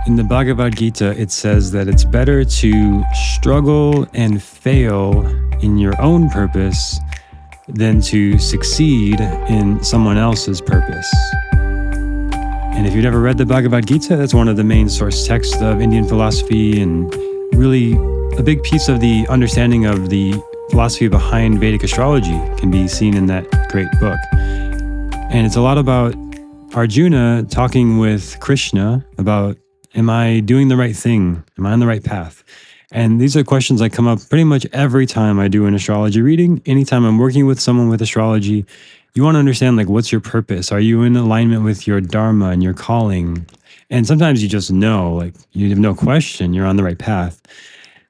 In the Bhagavad Gita, it says that it's better to struggle and fail in your own purpose than to succeed in someone else's purpose. And if you've never read the Bhagavad Gita, that's one of the main source texts of Indian philosophy and really a big piece of the understanding of the philosophy behind Vedic astrology can be seen in that great book. And it's a lot about Arjuna talking with Krishna about, am I doing the right thing? Am I on the right path? And these are questions that come up pretty much every time I do an astrology reading. Anytime I'm working with someone with astrology, you want to understand, like, what's your purpose? Are you in alignment with your Dharma and your calling? And sometimes you just know, like, you have no question, you're on the right path.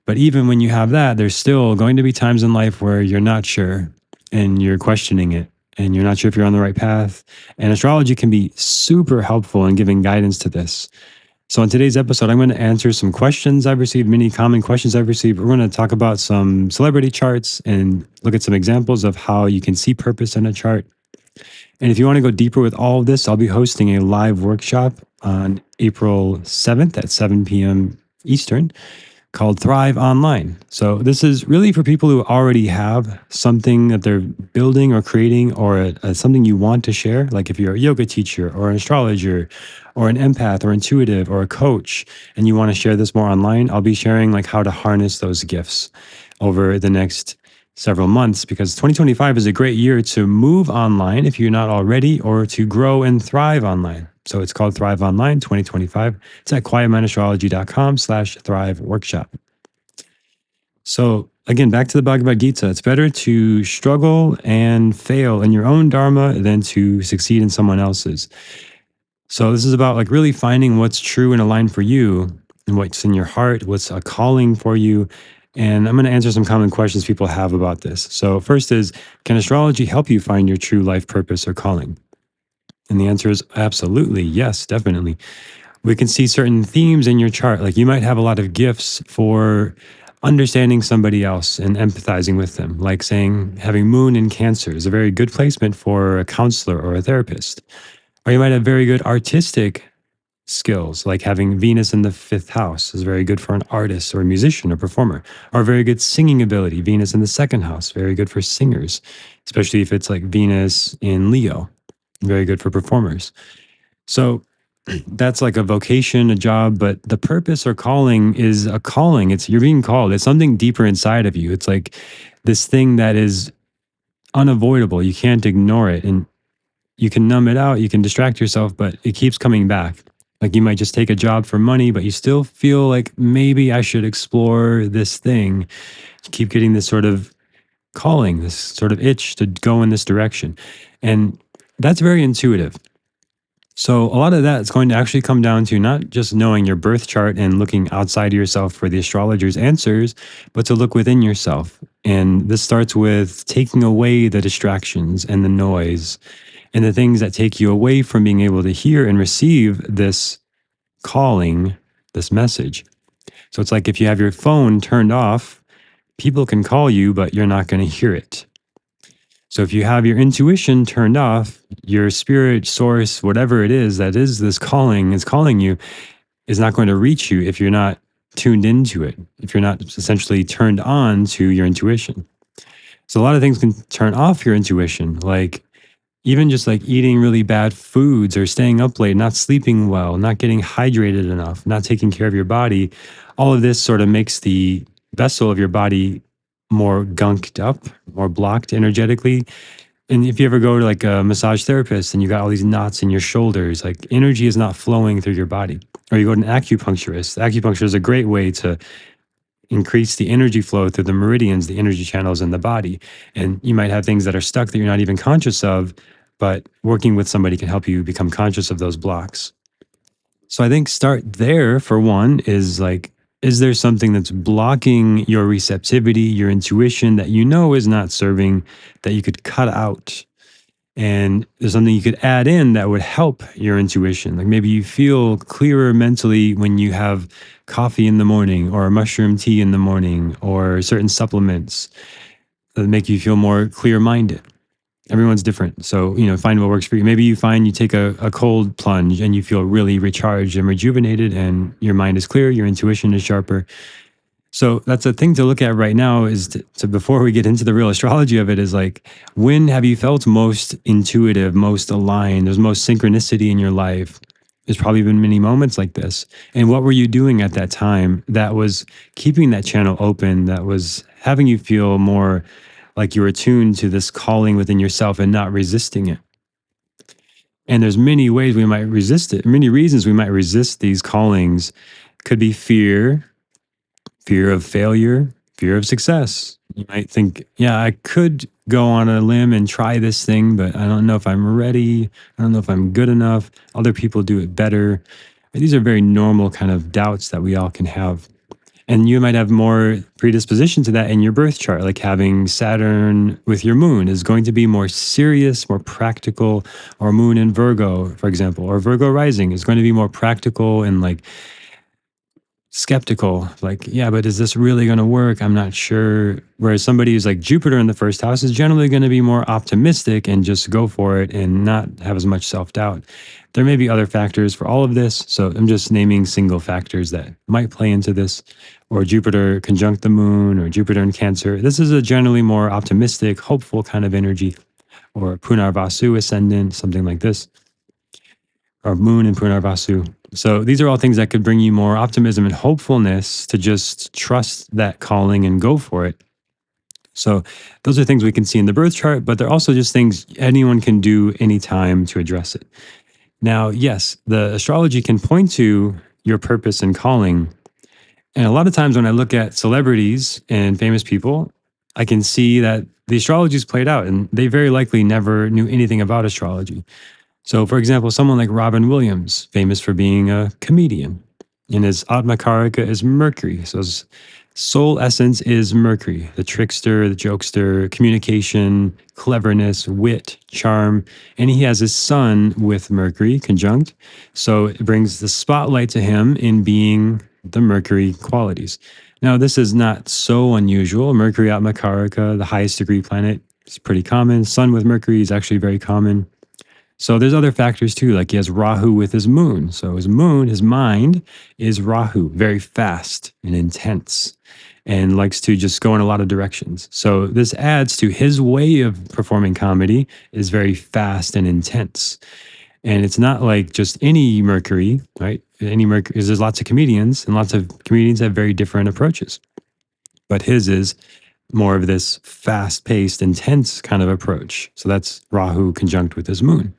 But even when you have that, there's still going to be times in life where you're not sure and you're questioning it and you're not sure if you're on the right path. And astrology can be super helpful in giving guidance to this. So in today's episode, I'm going to answer some questions I've received, many common questions I've received. We're going to talk about some celebrity charts and look at some examples of how you can see purpose in a chart. And if you want to go deeper with all of this, I'll be hosting a live workshop on April 7th at 7 p.m. Eastern called Thrive Online. So this is really for people who already have something that they're building or creating, or something you want to share. Like if you're a yoga teacher or an astrologer or an empath or intuitive or a coach, and you want to share this more online, I'll be sharing like how to harness those gifts over the next several months, because 2025 is a great year to move online if you're not already, or to grow and thrive online. So it's called Thrive Online 2025. It's at quietmindastrology.com/thrive workshop. So again, back to the Bhagavad Gita. It's better to struggle and fail in your own Dharma than to succeed in someone else's. So this is about like really finding what's true and aligned for you and what's in your heart, what's a calling for you. And I'm going to answer some common questions people have about this. So first is, can astrology help you find your true life purpose or calling? And the answer is absolutely, yes, definitely. We can see certain themes in your chart. Like you might have a lot of gifts for understanding somebody else and empathizing with them. Like saying having Moon in Cancer is a very good placement for a counselor or a therapist. Or you might have very good artistic skills, like having Venus in the 5th house is very good for an artist or a musician or performer. Or very good singing ability, Venus in the 2nd house, very good for singers, especially if it's like Venus in Leo. Very good for performers. So that's like a vocation, a job, but the purpose or calling is a calling. You're being called. It's something deeper inside of you. It's like this thing that is unavoidable. You can't ignore it, and you can numb it out. You can distract yourself, but it keeps coming back. Like you might just take a job for money, but you still feel like maybe I should explore this thing. You keep getting this sort of calling, this sort of itch to go in this direction. And that's very intuitive. So a lot of that is going to actually come down to not just knowing your birth chart and looking outside of yourself for the astrologer's answers, but to look within yourself. And this starts with taking away the distractions and the noise and the things that take you away from being able to hear and receive this calling, this message. So it's like if you have your phone turned off, people can call you, but you're not going to hear it. So if you have your intuition turned off, your spirit, source, whatever it is that is this calling is calling you, is not going to reach you if you're not tuned into it, if you're not essentially turned on to your intuition. So a lot of things can turn off your intuition, like even just like eating really bad foods or staying up late, not sleeping well, not getting hydrated enough, not taking care of your body. All of this sort of makes the vessel of your body more gunked up, more blocked energetically. And if you ever go to like a massage therapist and you got all these knots in your shoulders, like energy is not flowing through your body. Or you go to an acupuncturist. Acupuncture is a great way to increase the energy flow through the meridians, the energy channels in the body. And you might have things that are stuck that you're not even conscious of, but working with somebody can help you become conscious of those blocks. So I think start there for one is like, is there something that's blocking your receptivity, your intuition that you know is not serving, that you could cut out? And there's something you could add in that would help your intuition. Like maybe you feel clearer mentally when you have coffee in the morning or mushroom tea in the morning or certain supplements that make you feel more clear-minded. Everyone's different. So, find what works for you. Maybe you find you take a cold plunge and you feel really recharged and rejuvenated, and your mind is clear, your intuition is sharper. So that's a thing to look at right now is to before we get into the real astrology of it, is like, when have you felt most intuitive, most aligned? There's most synchronicity in your life. There's probably been many moments like this. And what were you doing at that time that was keeping that channel open, that was having you feel more like you were attuned to this calling within yourself and not resisting it? And there's many ways we might resist it. Many reasons we might resist these callings. Could be fear of failure, fear of success. You might think, yeah, I could go on a limb and try this thing, but I don't know if I'm ready. I don't know if I'm good enough. Other people do it better. These are very normal kind of doubts that we all can have. And you might have more predisposition to that in your birth chart, like having Saturn with your moon is going to be more serious, more practical, or moon in Virgo, for example, or Virgo rising is going to be more practical and like skeptical, like, yeah, but is this really going to work? I'm not sure. Whereas somebody who's like Jupiter in the first house is generally going to be more optimistic and just go for it and not have as much self doubt. There may be other factors for all of this. So I'm just naming single factors that might play into this, or Jupiter conjunct the moon, or Jupiter in Cancer. This is a generally more optimistic, hopeful kind of energy, or Punarvasu ascendant, something like this, or moon in Punarvasu. So these are all things that could bring you more optimism and hopefulness to just trust that calling and go for it. So those are things we can see in the birth chart, but they're also just things anyone can do anytime to address it. Now, yes, the astrology can point to your purpose and calling. And a lot of times when I look at celebrities and famous people, I can see that the astrology is played out and they very likely never knew anything about astrology. So, for example, someone like Robin Williams, famous for being a comedian, and his Atma Karaka is Mercury. So his soul essence is Mercury, the trickster, the jokester, communication, cleverness, wit, charm. And he has his sun with Mercury conjunct. So it brings the spotlight to him in being the Mercury qualities. Now, this is not so unusual. Mercury Atma Karaka, the highest degree planet, is pretty common. Sun with Mercury is actually very common. So there's other factors too, like he has Rahu with his moon. So his moon, his mind is Rahu, very fast and intense, and likes to just go in a lot of directions. So this adds to his way of performing comedy is very fast and intense. And it's not like just any Mercury, right? Any Mercury, because there's lots of comedians and lots of comedians have very different approaches. But his is more of this fast paced, intense kind of approach. So that's Rahu conjunct with his moon.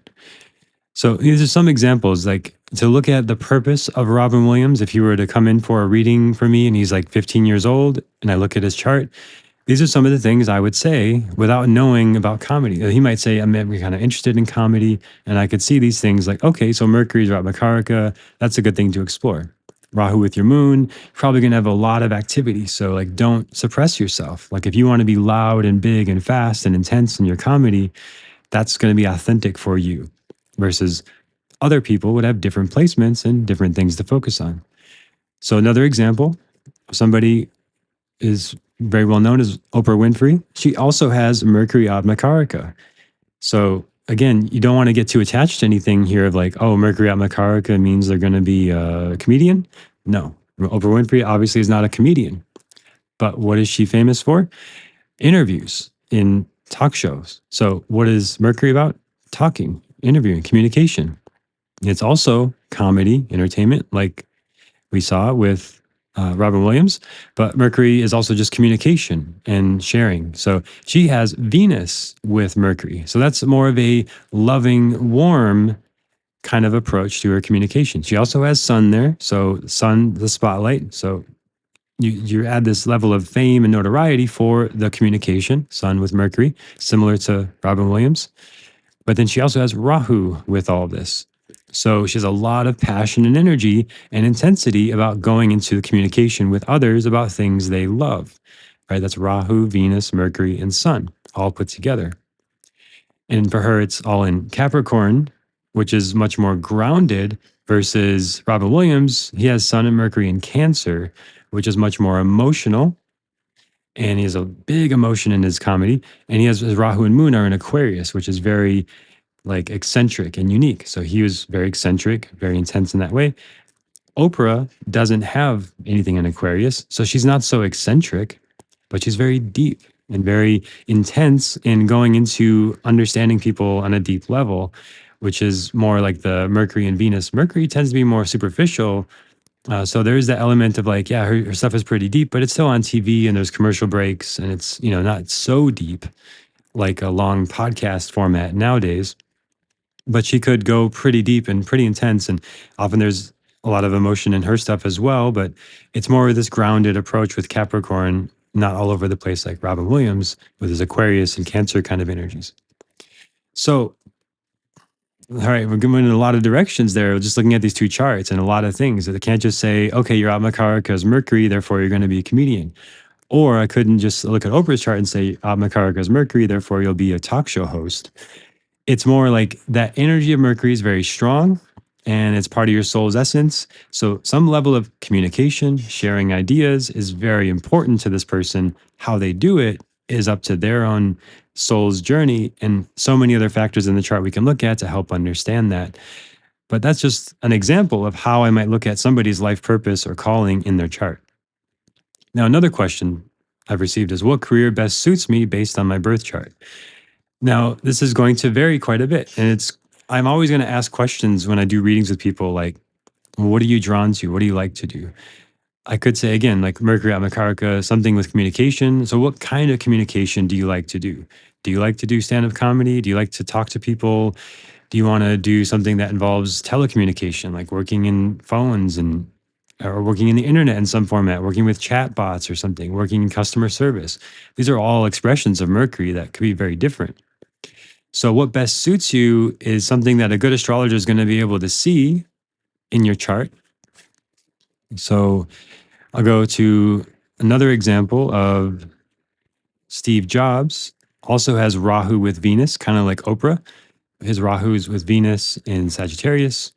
So these are some examples, like to look at the purpose of Robin Williams. If you were to come in for a reading for me and he's like 15 years old and I look at his chart, these are some of the things I would say without knowing about comedy. He might say, I'm kind of interested in comedy. And I could see these things like, okay, so Mercury's Atma Karaka, that's a good thing to explore. Rahu with your moon, probably going to have a lot of activity. So like, don't suppress yourself. Like if you want to be loud and big and fast and intense in your comedy, that's going to be authentic for you. Versus other people would have different placements and different things to focus on. So another example, somebody is very well known as Oprah Winfrey. She also has Mercury Atma Karaka. So again, you don't want to get too attached to anything here of like, oh, Mercury Atma Karaka means they're going to be a comedian. No, Oprah Winfrey obviously is not a comedian. But what is she famous for? Interviews in talk shows. So what is Mercury about? Talking, interviewing, communication. It's also comedy, entertainment, like we saw with Robin Williams, but Mercury is also just communication and sharing. So she has Venus with Mercury. So that's more of a loving, warm kind of approach to her communication. She also has Sun there. So Sun, the spotlight. So you add this level of fame and notoriety for the communication, Sun with Mercury, similar to Robin Williams. But then she also has Rahu with all this. So she has a lot of passion and energy and intensity about going into communication with others about things they love, right? That's Rahu, Venus, Mercury, and Sun all put together. And for her, it's all in Capricorn, which is much more grounded versus Robin Williams. He has Sun and Mercury in Cancer, which is much more emotional and he has a big emotion in his comedy. And he has his Rahu and Moon are in Aquarius, which is very like eccentric and unique. So he was very eccentric, very intense in that way. Oprah doesn't have anything in Aquarius, so she's not so eccentric, but she's very deep and very intense in going into understanding people on a deep level, which is more like the Mercury and Venus. Mercury tends to be more superficial. So there is that element of like, yeah, her stuff is pretty deep, but it's still on TV and there's commercial breaks and it's, not so deep like a long podcast format nowadays. But she could go pretty deep and pretty intense. And often there's a lot of emotion in her stuff as well. But it's more of this grounded approach with Capricorn, not all over the place like Robin Williams with his Aquarius and Cancer kind of energies. So, all right, we're going in a lot of directions there, just looking at these two charts and a lot of things. That I can't just say, okay, your Atma Karaka is Mercury, therefore you're going to be a comedian. Or I couldn't just look at Oprah's chart and say, Atma Karaka is Mercury, therefore you'll be a talk show host. It's more like that energy of Mercury is very strong and it's part of your soul's essence. So, some level of communication, sharing ideas is very important to this person. How they do it is up to their own soul's journey, and so many other factors in the chart we can look at to help understand that. But that's just an example of how I might look at somebody's life purpose or calling in their chart. Now, another question I've received is what career best suits me based on my birth chart? Now, this is going to vary quite a bit. And I'm always going to ask questions when I do readings with people like, well, what are you drawn to? What do you like to do? I could say again, like Mercury Atma Karaka, something with communication. So, what kind of communication do you like to do? Do you like to do stand up comedy? Do you like to talk to people? Do you want to do something that involves telecommunication, like working in phones and or working in the internet in some format, working with chat bots or something, working in customer service? These are all expressions of Mercury that could be very different. So, what best suits you is something that a good astrologer is going to be able to see in your chart. So, I'll go to another example of Steve Jobs, also has Rahu with Venus, kind of like Oprah. His Rahu is with Venus in Sagittarius,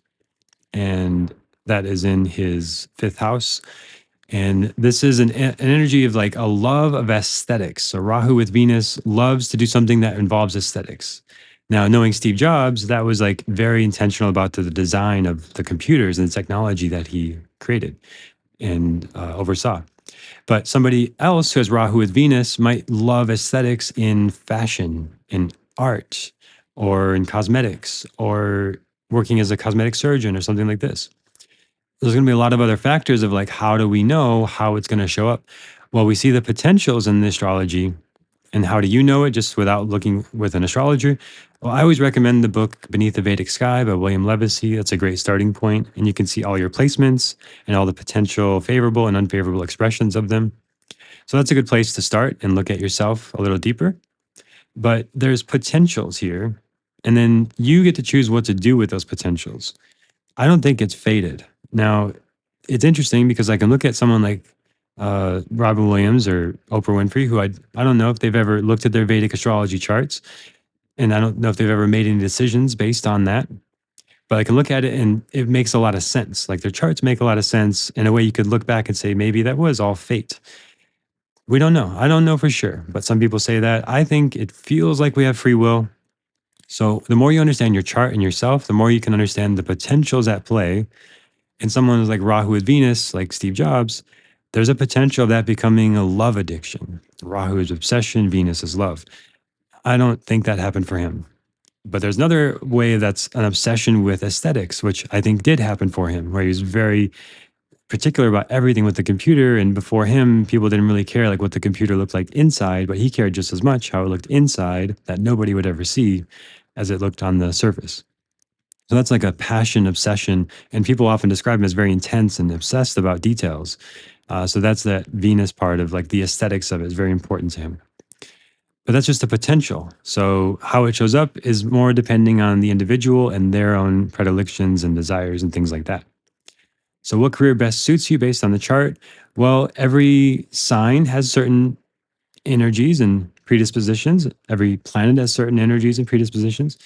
and that is in his fifth house. And this is an energy of like a love of aesthetics. So Rahu with Venus loves to do something that involves aesthetics. Now, knowing Steve Jobs, that was like very intentional about the design of the computers and the technology that he created and oversaw. But somebody else who has Rahu with Venus might love aesthetics in fashion, in art, or in cosmetics, or working as a cosmetic surgeon or something like this. There's going to be a lot of other factors of like, how do we know how it's going to show up? Well, we see the potentials in the astrology. And how do you know it just without looking with an astrologer? Well, I always recommend the book Beneath the Vedic Sky by William Levacy. That's a great starting point. And you can see all your placements and all the potential favorable and unfavorable expressions of them. So that's a good place to start and look at yourself a little deeper. But there's potentials here. And then you get to choose what to do with those potentials. I don't think it's fated. Now, it's interesting because I can look at someone like Robin Williams or Oprah Winfrey, who I don't know if they've ever looked at their Vedic astrology charts, and I don't know if they've ever made any decisions based on that. But I can look at it and it makes a lot of sense. Like their charts make a lot of sense in a way you could look back and say maybe that was all fate. We don't know. I don't know for sure, but some people say that. I think it feels like we have free will. So the more you understand your chart and yourself, the more you can understand the potentials at play. And someone like Rahu with Venus, like Steve Jobs, there's a potential of that becoming a love addiction. Rahu is obsession, Venus is love. I don't think that happened for him. But there's another way that's an obsession with aesthetics, which I think did happen for him, where he was very particular about everything with the computer. And before him, people didn't really care like what the computer looked like inside, but he cared just as much how it looked inside that nobody would ever see as it looked on the surface. So that's like a passion obsession. And people often describe him as very intense and obsessed about details. So that's that Venus part of like the aesthetics of it is very important to him. But that's just a potential. So how it shows up is more depending on the individual and their own predilections and desires and things like that. So what career best suits you based on the chart? Well, every sign has certain energies and predispositions. Every planet has certain energies and predispositions.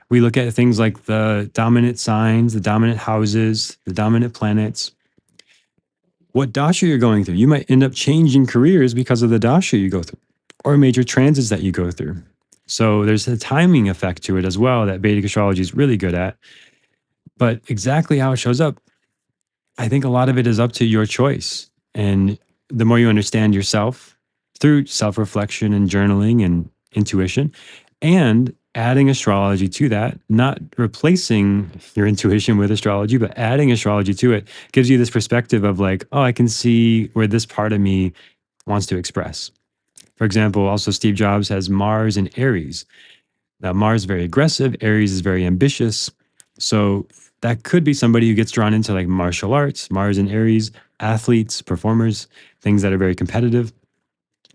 We look at things like the dominant signs, the dominant houses, the dominant planets. what dasha you're going through. You might end up changing careers because of the dasha you go through or major transits that you go through. So there's a timing effect to it as well that Vedic astrology is really good at. But exactly how it shows up, I think a lot of it is up to your choice. And the more you understand yourself through self reflection and journaling and intuition, and adding astrology to that, not replacing your intuition with astrology, but adding astrology to it gives you this perspective of like, oh, I can see where this part of me wants to express. For example, also Steve Jobs has Mars in Aries. Now, Mars is very aggressive, Aries is very ambitious. So that could be somebody who gets drawn into like martial arts, Mars and Aries, athletes, performers, things that are very competitive.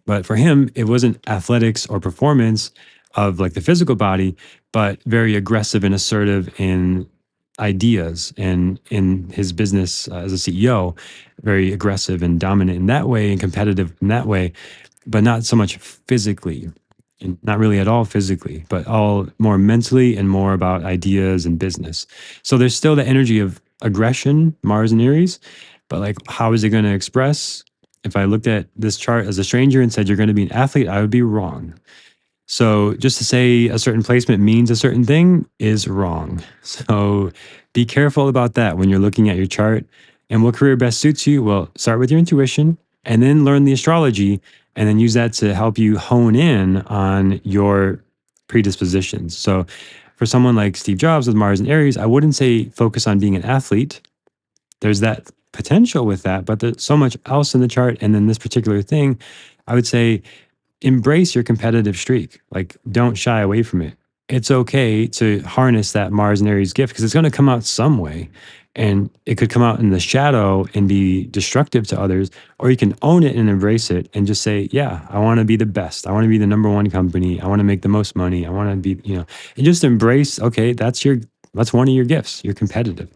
But for him, it wasn't athletics or performance of like the physical body, but very aggressive and assertive in ideas and in his business as a CEO, very aggressive and dominant in that way and competitive in that way, but not so much physically, and not really at all physically, but all more mentally and more about ideas and business. So there's still the energy of aggression, Mars and Aries, but like, how is it going to express? If I looked at this chart as a stranger and said you're going to be an athlete, I would be wrong. So just to say a certain placement means a certain thing is wrong. So be careful about that when you're looking at your chart. And what career best suits you? Well, start with your intuition and then learn the astrology and then use that to help you hone in on your predispositions. So for someone like Steve Jobs with Mars and Aries, I wouldn't say focus on being an athlete. There's that potential with that, but there's so much else in the chart. And then this particular thing, I would say embrace your competitive streak. Like, don't shy away from it. It's okay to harness that Mars and Aries gift because it's going to come out some way. And it could come out in the shadow and be destructive to others, or you can own it and embrace it and just say, yeah, I want to be the best. I want to be the number one company. I want to make the most money. I want to be, and just embrace, okay, that's one of your gifts. You're competitive.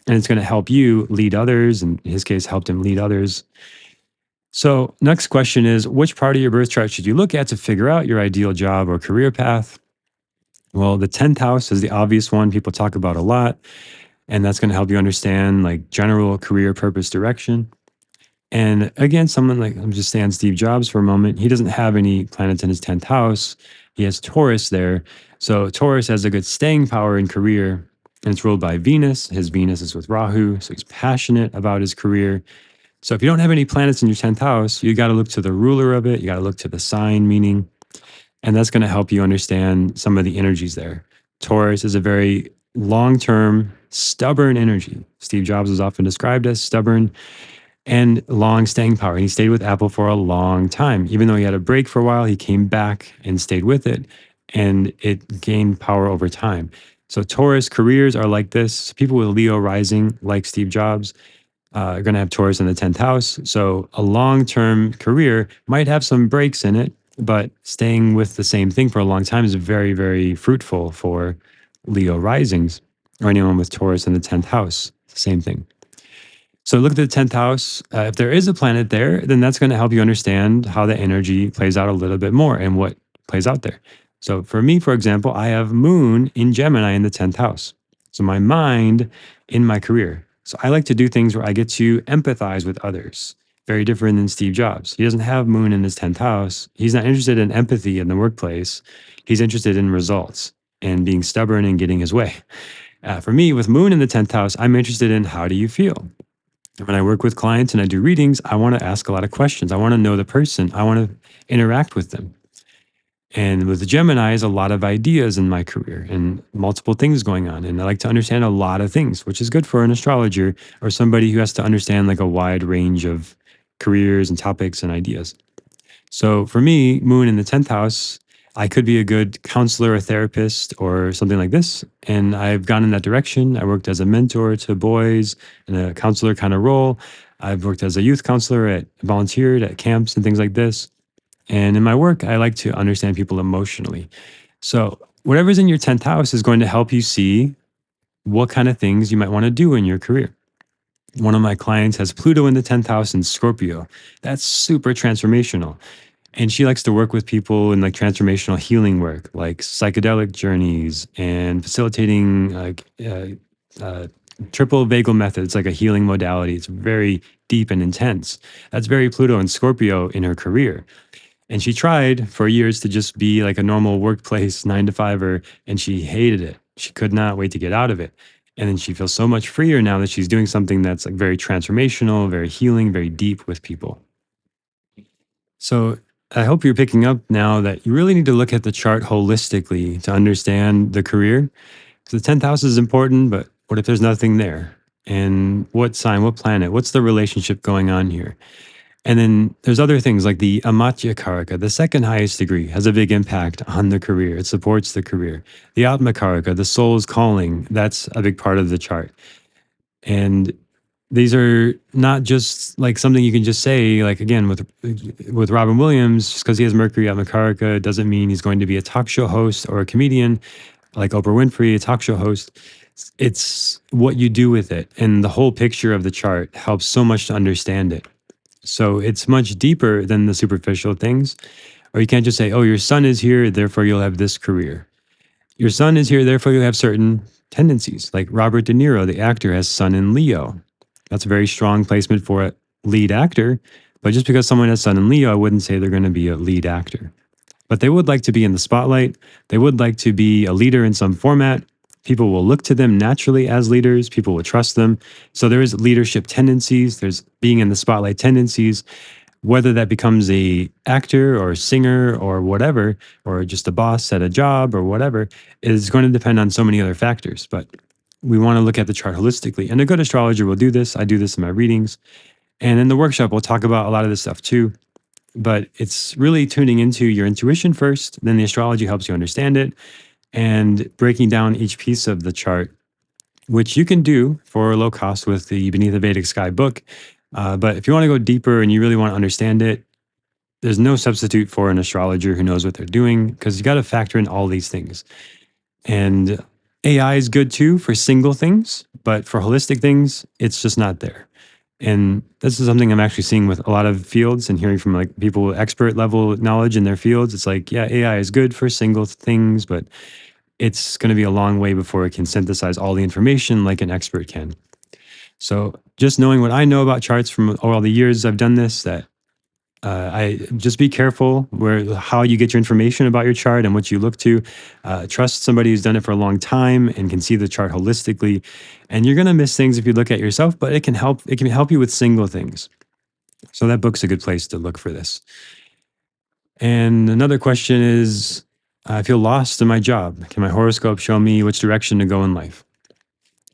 And it's going to help you lead others. In his case, helped him lead others. So, next question is, which part of your birth chart should you look at to figure out your ideal job or career path? Well, the 10th house is the obvious one people talk about a lot, and that's going to help you understand like general career purpose direction. And again, someone like, I'm just saying Steve Jobs for a moment, he doesn't have any planets in his 10th house. He has Taurus there. So, Taurus has a good staying power in career, and it's ruled by Venus. His Venus is with Rahu, so he's passionate about his career. So if you don't have any planets in your 10th house, you got to look to the ruler of it. You got to look to the sign meaning, and that's going to help you understand some of the energies there. Taurus is a very long-term, stubborn energy. Steve Jobs was often described as stubborn and long staying power. And he stayed with Apple for a long time. Even though he had a break for a while, he came back and stayed with it, and it gained power over time. So Taurus careers are like this. People with Leo rising, like Steve Jobs, are going to have Taurus in the 10th house. So a long-term career might have some breaks in it, but staying with the same thing for a long time is very, very fruitful for Leo risings or anyone with Taurus in the 10th house. Same thing. So look at the 10th house. If there is a planet there, then that's going to help you understand how the energy plays out a little bit more and what plays out there. So for me, for example, I have Moon in Gemini in the 10th house. So my mind in my career. So I like to do things where I get to empathize with others. Very different than Steve Jobs. He doesn't have Moon in his 10th house. He's not interested in empathy in the workplace. He's interested in results and being stubborn and getting his way. For me, with Moon in the 10th house, I'm interested in how do you feel? When I work with clients and I do readings, I want to ask a lot of questions. I want to know the person. I want to interact with them. And with the Gemini is a lot of ideas in my career and multiple things going on. And I like to understand a lot of things, which is good for an astrologer or somebody who has to understand like a wide range of careers and topics and ideas. So for me, Moon in the 10th house, I could be a good counselor or therapist or something like this. And I've gone in that direction. I worked as a mentor to boys in a counselor kind of role. I've worked as a youth counselor, volunteered at camps and things like this. And in my work, I like to understand people emotionally. So whatever's in your 10th house is going to help you see what kind of things you might want to do in your career. One of my clients has Pluto in the 10th house in Scorpio. That's super transformational. And she likes to work with people in like transformational healing work, like psychedelic journeys and facilitating like triple vagal method. It's like a healing modality. It's very deep and intense. That's very Pluto and Scorpio in her career. And she tried for years to just be like a normal workplace 9 to 5er, and she hated it. She could not wait to get out of it. And then she feels so much freer now that she's doing something that's like very transformational, very healing, very deep with people. So I hope you're picking up now that you really need to look at the chart holistically to understand the career. So the 10th house is important, but what if there's nothing there? And what sign, what planet, what's the relationship going on here? And then there's other things like the Atma Karaka, the second highest degree, has a big impact on the career. It supports the career. The Atma Karaka, the soul's calling, that's a big part of the chart. And these are not just like something you can just say, like again, with Robin Williams, just because he has Mercury Atma Karaka doesn't mean he's going to be a talk show host or a comedian like Oprah Winfrey, a talk show host. It's what you do with it. And the whole picture of the chart helps so much to understand it. So it's much deeper than the superficial things. Or you can't just say, oh, your sun is here, therefore you'll have this career. Your sun is here, therefore you'll have certain tendencies. Like Robert De Niro, the actor, has sun in Leo. That's a very strong placement for a lead actor. But just because someone has sun in Leo, I wouldn't say they're going to be a lead actor. But they would like to be in the spotlight. They would like to be a leader in some format. People will look to them naturally as leaders. People will trust them. So there is leadership tendencies. There's being in the spotlight tendencies. Whether that becomes a actor or a singer or whatever, or just a boss at a job or whatever, is going to depend on so many other factors. But we want to look at the chart holistically. And a good astrologer will do this. I do this in my readings. And in the workshop, we'll talk about a lot of this stuff too. But it's really tuning into your intuition first. Then the astrology helps you understand it and breaking down each piece of the chart, which you can do for low cost with the Beneath the Vedic Sky book. But if you want to go deeper and you really want to understand it, there's no substitute for an astrologer who knows what they're doing because you got to factor in all these things. And AI is good too for single things, but for holistic things, it's just not there. And this is something I'm actually seeing with a lot of fields and hearing from like people with expert level knowledge in their fields. It's like, yeah, AI is good for single things, but it's going to be a long way before it can synthesize all the information like an expert can. So just knowing what I know about charts from all the years I've done this, that I just be careful how you get your information about your chart and what you look to. Trust somebody who's done it for a long time and can see the chart holistically. And you're going to miss things if you look at yourself, but it can help. It can help you with single things. So that book's a good place to look for this. And another question is, I feel lost in my job. Can my horoscope show me which direction to go in life?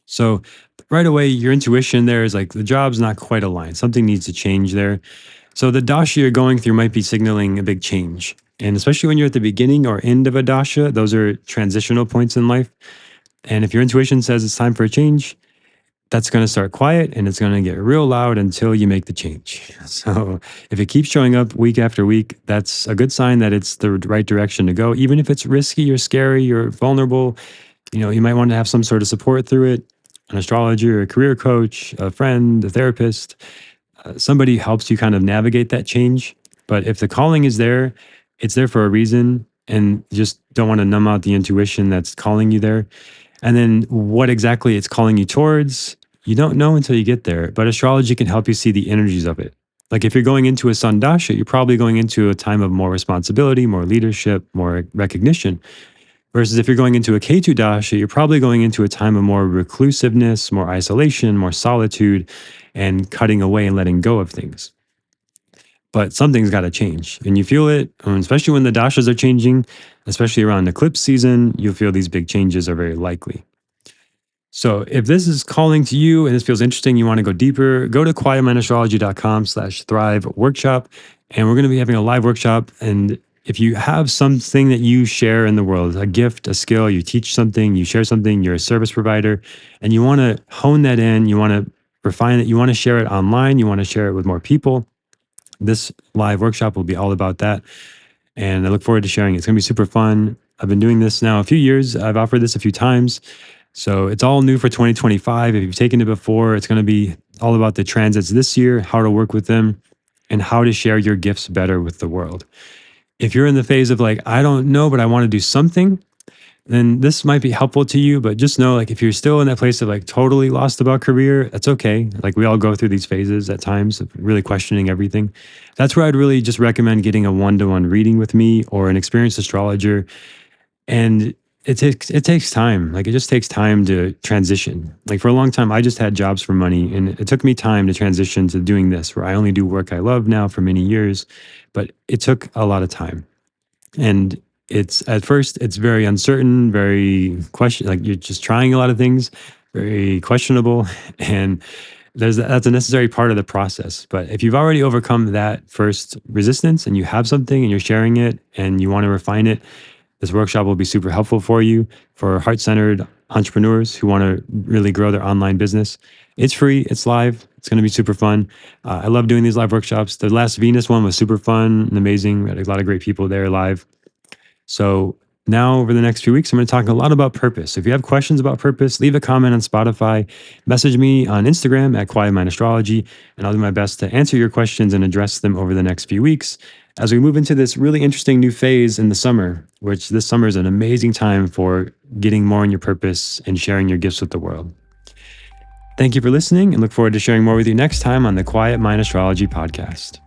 So right away, your intuition there is like the job's not quite aligned. Something needs to change there. So the dasha you're going through might be signaling a big change. And especially when you're at the beginning or end of a dasha, those are transitional points in life. And if your intuition says it's time for a change, that's going to start quiet and it's going to get real loud until you make the change. So if it keeps showing up week after week, that's a good sign that it's the right direction to go. Even if it's risky or scary or vulnerable, you might want to have some sort of support through it. An astrologer, a career coach, a friend, a therapist, somebody helps you kind of navigate that change. But if the calling is there, it's there for a reason, and you just don't want to numb out the intuition that's calling you there. And then what exactly it's calling you towards, you don't know until you get there. But astrology can help you see the energies of it. Like if you're going into a sun dasha, you're probably going into a time of more responsibility, more leadership, more recognition. Versus if you're going into a Ketu dasha, you're probably going into a time of more reclusiveness, more isolation, more solitude, and cutting away and letting go of things. But something's got to change. And you feel it, especially when the dashas are changing, especially around eclipse season, you'll feel these big changes are very likely. So if this is calling to you and this feels interesting, you want to go deeper, go to quietmindastrology.com/thrive workshop. And we're going to be having a live workshop. And if you have something that you share in the world, a gift, a skill, you teach something, you share something, you're a service provider, and you want to hone that in, you want to refine it, you want to share it online, you want to share it with more people, this live workshop will be all about that. And I look forward to sharing it. It's going to be super fun. I've been doing this now a few years. I've offered this a few times. So it's all new for 2025. If you've taken it before, it's going to be all about the transits this year, how to work with them, and how to share your gifts better with the world. If you're in the phase of like, I don't know, but I want to do something, then this might be helpful to you. But just know, like, if you're still in that place of like totally lost about career, that's okay. Like, we all go through these phases at times of really questioning everything. That's where I'd really just recommend getting a one-to-one reading with me or an experienced astrologer. And it takes time. Like, it just takes time to transition. Like, for a long time, I just had jobs for money, and it took me time to transition to doing this, where I only do work I love now for many years. But it took a lot of time. And it's at first it's very uncertain, very question, like, you're just trying a lot of things, very questionable. And that's a necessary part of the process. But if you've already overcome that first resistance and you have something and you're sharing it and you want to refine it, this workshop will be super helpful for you, for heart-centered entrepreneurs who want to really grow their online business. It's free, it's live, it's going to be super fun. I love doing these live workshops. The last Venus one was super fun and amazing. We had a lot of great people there live. So now, over the next few weeks, I'm going to talk a lot about purpose. So if you have questions about purpose, leave a comment on Spotify, message me on Instagram at Quiet Mind Astrology, and I'll do my best to answer your questions and address them over the next few weeks as we move into this really interesting new phase in the summer, which this summer is an amazing time for getting more in your purpose and sharing your gifts with the world. Thank you for listening, and look forward to sharing more with you next time on the Quiet Mind Astrology podcast.